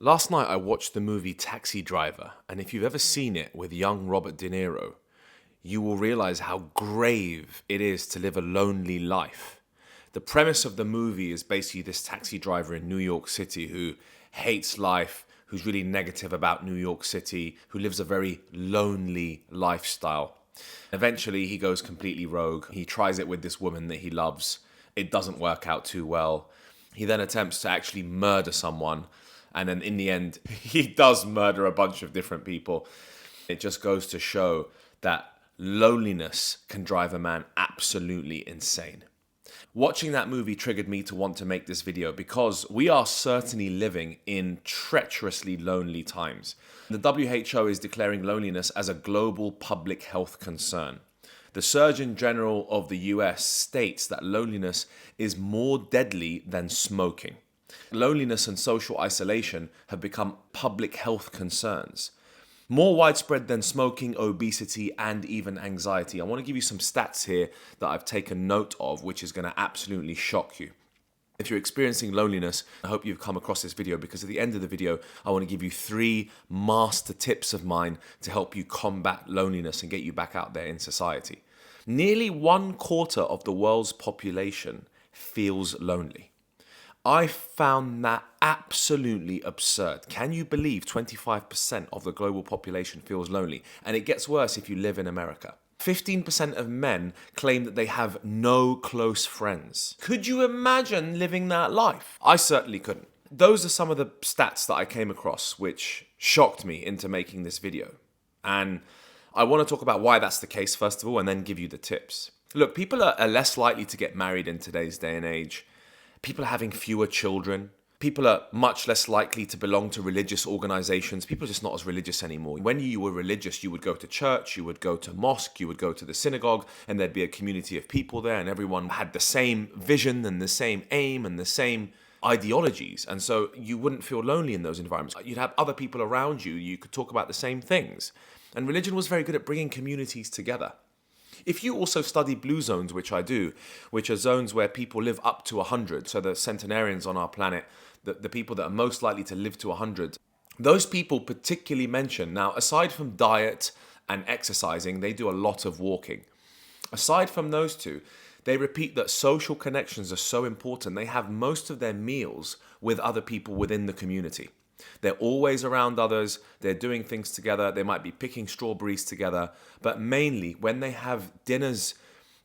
Last night I watched the movie Taxi Driver, and if you've ever seen it with young Robert De Niro, you will realize how grave it is to live a lonely life. The premise of the movie is basically this taxi driver in New York City who hates life, who's really negative about New York City, who lives a very lonely lifestyle. Eventually, he goes completely rogue. He tries it with this woman that he loves. It doesn't work out too well. He then attempts to actually murder someone. And then in the end, he does murder a bunch of different people. It just goes to show that loneliness can drive a man absolutely insane. Watching that movie triggered me to want to make this video because we are certainly living in treacherously lonely times. The WHO is declaring loneliness as a global public health concern. The Surgeon General of the US states that loneliness is more deadly than smoking. Loneliness and social isolation have become public health concerns. More widespread than smoking, obesity, and even anxiety. I want to give you some stats here that I've taken note of, which is going to absolutely shock you. If you're experiencing loneliness, I hope you've come across this video because at the end of the video, I want to give you 3 master tips of mine to help you combat loneliness and get you back out there in society. Nearly 1/4 of the world's population feels lonely. I found that absolutely absurd. Can you believe 25% of the global population feels lonely? And it gets worse if you live in America. 15% of men claim that they have no close friends. Could you imagine living that life? I certainly couldn't. Those are some of the stats that I came across which shocked me into making this video. And I want to talk about why that's the case first of all and then give you the tips. Look, people are less likely to get married in today's day and age. People are having fewer children. People are much less likely to belong to religious organizations. People are just not as religious anymore. When you were religious, you would go to church, you would go to mosque, you would go to the synagogue, and there'd be a community of people there, and everyone had the same vision and the same aim and the same ideologies. And so you wouldn't feel lonely in those environments. You'd have other people around you. You could talk about the same things. And religion was very good at bringing communities together. If you also study blue zones, which I do, which are zones where people live up to 100, so the centenarians on our planet, the people that are most likely to live to 100, those people particularly mention, now aside from diet and exercising, they do a lot of walking. Aside from those two, they repeat that social connections are so important, they have most of their meals with other people within the community. They're always around others, they're doing things together, they might be picking strawberries together, but mainly when they have dinners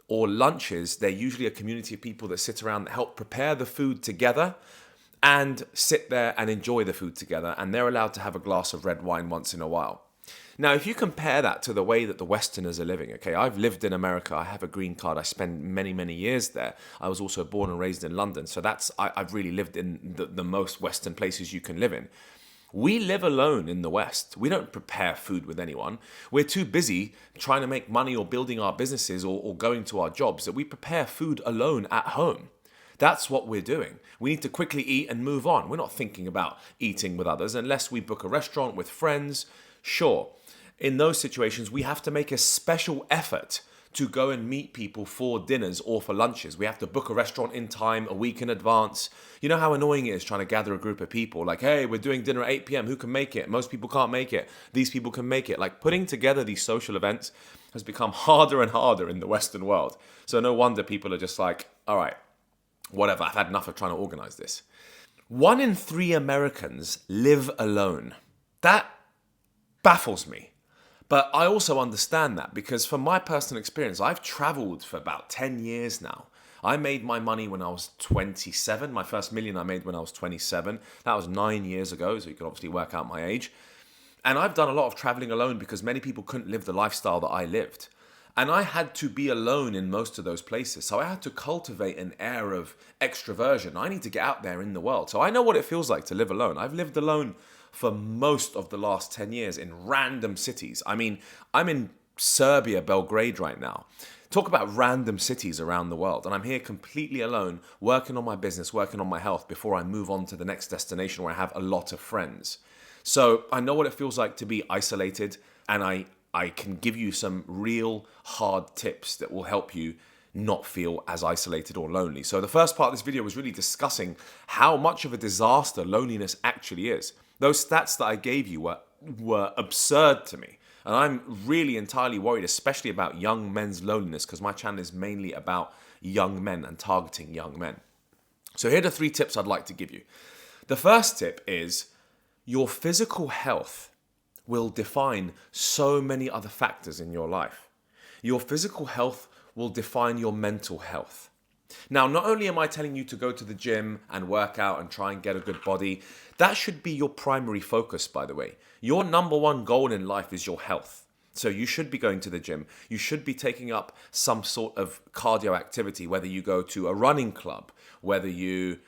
or lunches, they're usually a community of people that sit around that help prepare the food together and sit there and enjoy the food together, and they're allowed to have a glass of red wine once in a while. Now, if you compare that to the way that the Westerners are living, okay, I've lived in America, I have a green card, I spent many, many years there. I was also born and raised in London, so I've really lived in the most Western places you can live in. We live alone in the West. We don't prepare food with anyone. We're too busy trying to make money or building our businesses or going to our jobs that we prepare food alone at home. That's what we're doing. We need to quickly eat and move on. We're not thinking about eating with others unless we book a restaurant with friends. Sure, in those situations, we have to make a special effort to go and meet people for dinners or for lunches. We have to book a restaurant in time, a week in advance. You know how annoying it is trying to gather a group of people. Like, hey, we're doing dinner at 8 p.m. Who can make it? Most people can't make it. These people can make it. Like, putting together these social events has become harder and harder in the Western world. So no wonder people are just like, all right, whatever, I've had enough of trying to organize this. 1 in 3 Americans live alone. That baffles me. But I also understand that because from my personal experience, I've traveled for about 10 years now. I made my money when I was 27. My first million I made when I was 27. That was 9 years ago, so you can obviously work out my age. And I've done a lot of traveling alone because many people couldn't live the lifestyle that I lived. And I had to be alone in most of those places. So I had to cultivate an air of extroversion. I need to get out there in the world. So I know what it feels like to live alone. I've lived alone for most of the last 10 years in random cities. I mean, I'm in Serbia, Belgrade right now. Talk about random cities around the world. And I'm here completely alone, working on my business, working on my health before I move on to the next destination where I have a lot of friends. So I know what it feels like to be isolated, and I can give you some real hard tips that will help you not feel as isolated or lonely. So the first part of this video was really discussing how much of a disaster loneliness actually is. Those stats that I gave you were absurd to me. And I'm really entirely worried, especially about young men's loneliness, because my channel is mainly about young men and targeting young men. So here are the 3 tips I'd like to give you. The first tip is your physical health will define so many other factors in your life. Your physical health will define your mental health. Now, not only am I telling you to go to the gym and work out and try and get a good body, that should be your primary focus, by the way. Your number one goal in life is your health. So you should be going to the gym. You should be taking up some sort of cardio activity, whether you go to a running club, whether you,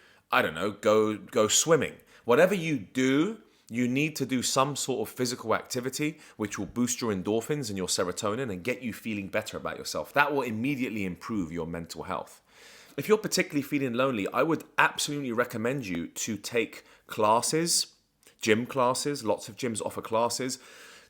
go swimming. Whatever you do, you need to do some sort of physical activity which will boost your endorphins and your serotonin and get you feeling better about yourself. That will immediately improve your mental health. If you're particularly feeling lonely, I would absolutely recommend you to take classes, gym classes. Lots of gyms offer classes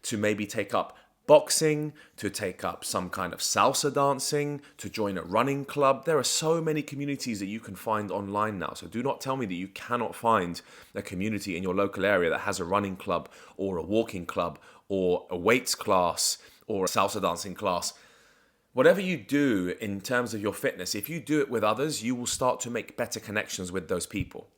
to maybe take up boxing, to take up some kind of salsa dancing, to join a running club. There are so many communities that you can find online now. So do not tell me that you cannot find a community in your local area that has a running club or a walking club or a weights class or a salsa dancing class. Whatever you do in terms of your fitness, if you do it with others, you will start to make better connections with those people.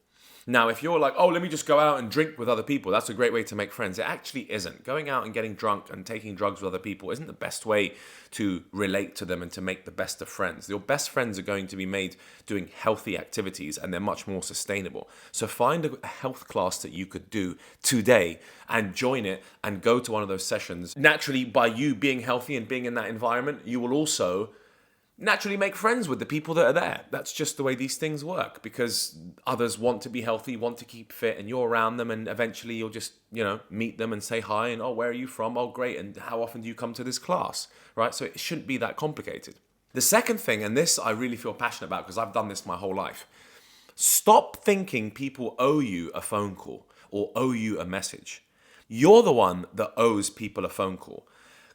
Now, if you're like, oh, let me just go out and drink with other people, that's a great way to make friends. It actually isn't. Going out and getting drunk and taking drugs with other people isn't the best way to relate to them and to make the best of friends. Your best friends are going to be made doing healthy activities, and they're much more sustainable. So find a health class that you could do today and join it and go to one of those sessions. Naturally, by you being healthy and being in that environment, you will also naturally make friends with the people that are there. That's just the way these things work, because others want to be healthy, want to keep fit, and you're around them, and eventually you'll just, meet them and say hi, and oh, where are you from? Oh, great. And how often do you come to this class? Right? So it shouldn't be that complicated. The second thing, and this I really feel passionate about because I've done this my whole life, stop thinking people owe you a phone call or owe you a message. You're the one that owes people a phone call.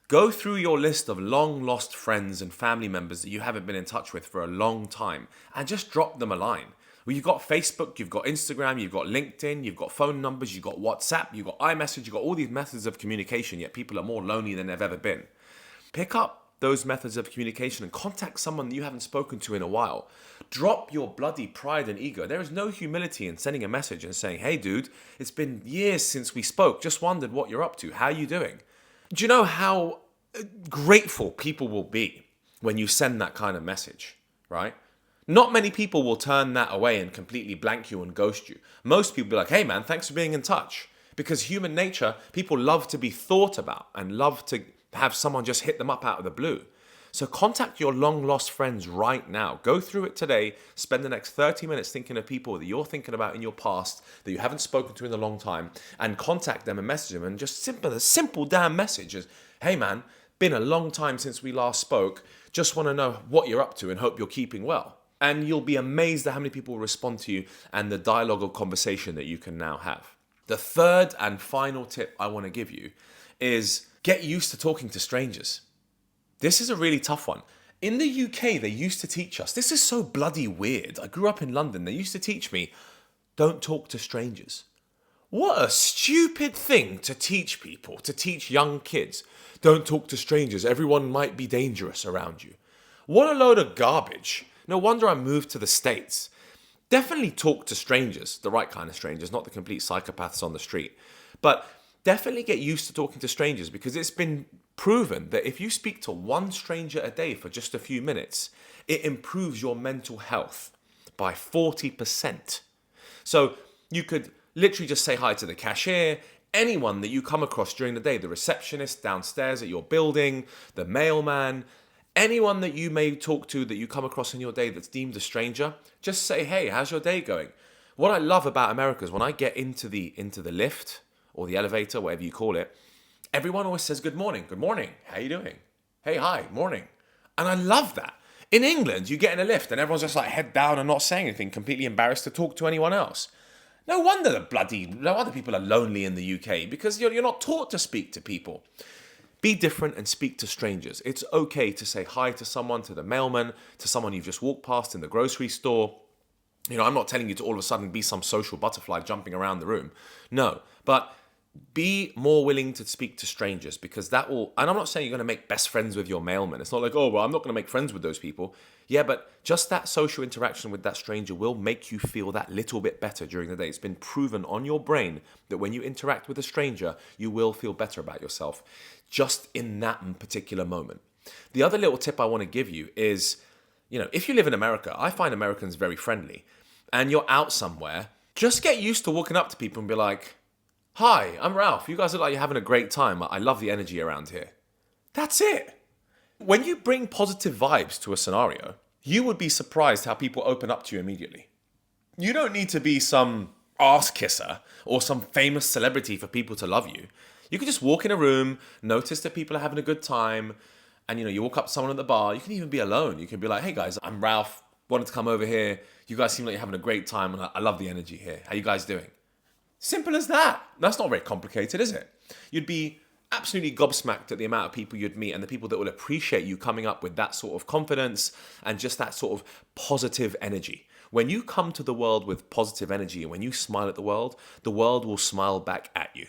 Go through your list of long lost friends and family members that you haven't been in touch with for a long time and just drop them a line. Well, you've got Facebook, you've got Instagram, you've got LinkedIn, you've got phone numbers, you've got WhatsApp, you've got iMessage, you've got all these methods of communication, yet people are more lonely than they've ever been. Pick up those methods of communication and contact someone that you haven't spoken to in a while. Drop your bloody pride and ego. There is no humility in sending a message and saying, hey dude, it's been years since we spoke, just wondered what you're up to, how are you doing? Do you know how grateful people will be when you send that kind of message, right? Not many people will turn that away and completely blank you and ghost you. Most people be like, hey man, thanks for being in touch. Because human nature, people love to be thought about and love to have someone just hit them up out of the blue. So contact your long lost friends right now. Go through it today. Spend the next 30 minutes thinking of people that you're thinking about in your past that you haven't spoken to in a long time, and contact them and message them, and just a simple damn message is, hey man, been a long time since we last spoke. Just want to know what you're up to and hope you're keeping well. And you'll be amazed at how many people will respond to you and the dialogue or conversation that you can now have. The third and final tip I want to give you is get used to talking to strangers. This is a really tough one. In the UK, they used to teach us, this is so bloody weird. I grew up in London. They used to teach me, don't talk to strangers. What a stupid thing to teach people, to teach young kids. Don't talk to strangers. Everyone might be dangerous around you. What a load of garbage. No wonder I moved to the States. Definitely talk to strangers, the right kind of strangers, not the complete psychopaths on the street. But definitely get used to talking to strangers, because it's been proven that if you speak to one stranger a day for just a few minutes, it improves your mental health by 40%. So you could literally just say hi to the cashier, anyone that you come across during the day, the receptionist downstairs at your building, the mailman, anyone that you may talk to that you come across in your day that's deemed a stranger, just say, hey, how's your day going? What I love about America is when I get into the lift or the elevator, whatever you call it, everyone always says, good morning, how you doing? Hey, hi, morning. And I love that. In England, you get in a lift and everyone's just like head down and not saying anything, completely embarrassed to talk to anyone else. No wonder people are lonely in the UK, because you're not taught to speak to people. Be different and speak to strangers. It's okay to say hi to someone, to the mailman, to someone you've just walked past in the grocery store. I'm not telling you to all of a sudden be some social butterfly jumping around the room. No, but be more willing to speak to strangers, because that will, and I'm not saying you're going to make best friends with your mailman. It's not like, oh, well, I'm not going to make friends with those people. Yeah, but just that social interaction with that stranger will make you feel that little bit better during the day. It's been proven on your brain that when you interact with a stranger, you will feel better about yourself just in that particular moment. The other little tip I want to give you is, if you live in America, I find Americans very friendly, and you're out somewhere, just get used to walking up to people and be like, hi, I'm Ralph. You guys look like you're having a great time. I love the energy around here. That's it. When you bring positive vibes to a scenario, you would be surprised how people open up to you immediately. You don't need to be some ass kisser or some famous celebrity for people to love you. You can just walk in a room, notice that people are having a good time, and you walk up to someone at the bar. You can even be alone. You can be like, hey guys, I'm Ralph. Wanted to come over here. You guys seem like you're having a great time, and I love the energy here. How you guys doing? Simple as that. That's not very complicated, is it? You'd be absolutely gobsmacked at the amount of people you'd meet and the people that will appreciate you coming up with that sort of confidence and just that sort of positive energy. When you come to the world with positive energy and when you smile at the world will smile back at you.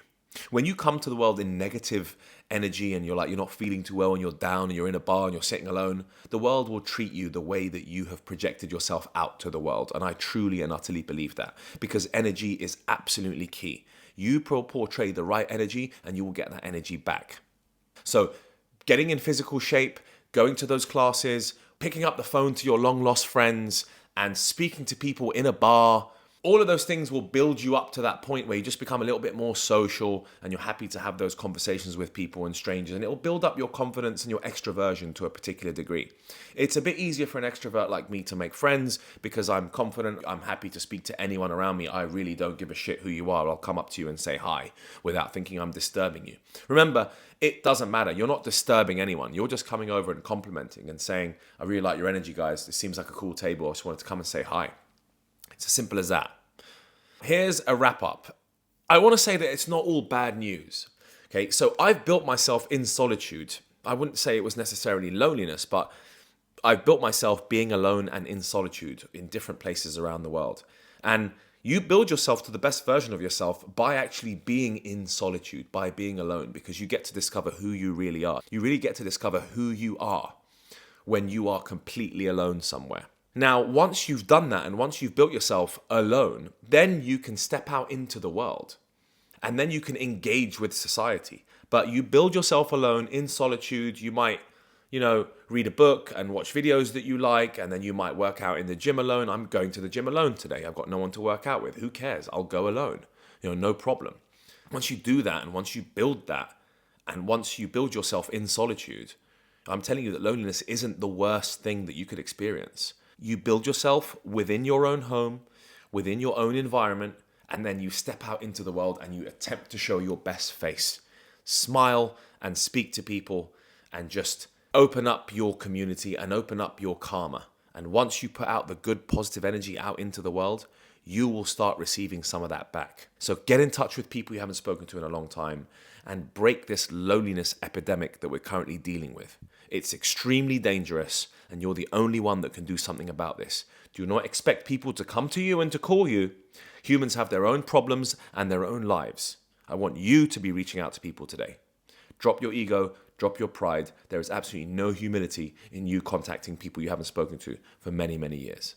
When you come to the world in negative energy and you're not feeling too well and you're down and you're in a bar and you're sitting alone, the world will treat you the way that you have projected yourself out to the world. And I truly and utterly believe that, because energy is absolutely key. You portray the right energy and you will get that energy back. So getting in physical shape, going to those classes, picking up the phone to your long lost friends and speaking to people in a bar, all of those things will build you up to that point where you just become a little bit more social and you're happy to have those conversations with people and strangers, and it will build up your confidence and your extroversion to a particular degree. It's a bit easier for an extrovert like me to make friends because I'm confident, I'm happy to speak to anyone around me. I really don't give a shit who you are. I'll come up to you and say hi without thinking I'm disturbing you. Remember, it doesn't matter. You're not disturbing anyone. You're just coming over and complimenting and saying, I really like your energy, guys. It seems like a cool table. I just wanted to come and say hi. It's as simple as that. Here's a wrap up. I want to say that it's not all bad news. Okay, so I've built myself in solitude. I wouldn't say it was necessarily loneliness, but I've built myself being alone and in solitude in different places around the world. And you build yourself to the best version of yourself by actually being in solitude, by being alone, because you get to discover who you really are. You really get to discover who you are when you are completely alone somewhere. Now, once you've done that and once you've built yourself alone, then you can step out into the world and then you can engage with society. But you build yourself alone in solitude. You might, read a book and watch videos that you like, and then you might work out in the gym alone. I'm going to the gym alone today. I've got no one to work out with. Who cares? I'll go alone. No problem. Once you do that and once you build that and once you build yourself in solitude, I'm telling you that loneliness isn't the worst thing that you could experience. You build yourself within your own home, within your own environment, and then you step out into the world and you attempt to show your best face. Smile and speak to people and just open up your community and open up your karma. And once you put out the good positive energy out into the world, you will start receiving some of that back. So get in touch with people you haven't spoken to in a long time and break this loneliness epidemic that we're currently dealing with. It's extremely dangerous, and you're the only one that can do something about this. Do not expect people to come to you and to call you. Humans have their own problems and their own lives. I want you to be reaching out to people today. Drop your ego, drop your pride. There is absolutely no humility in you contacting people you haven't spoken to for many, many years.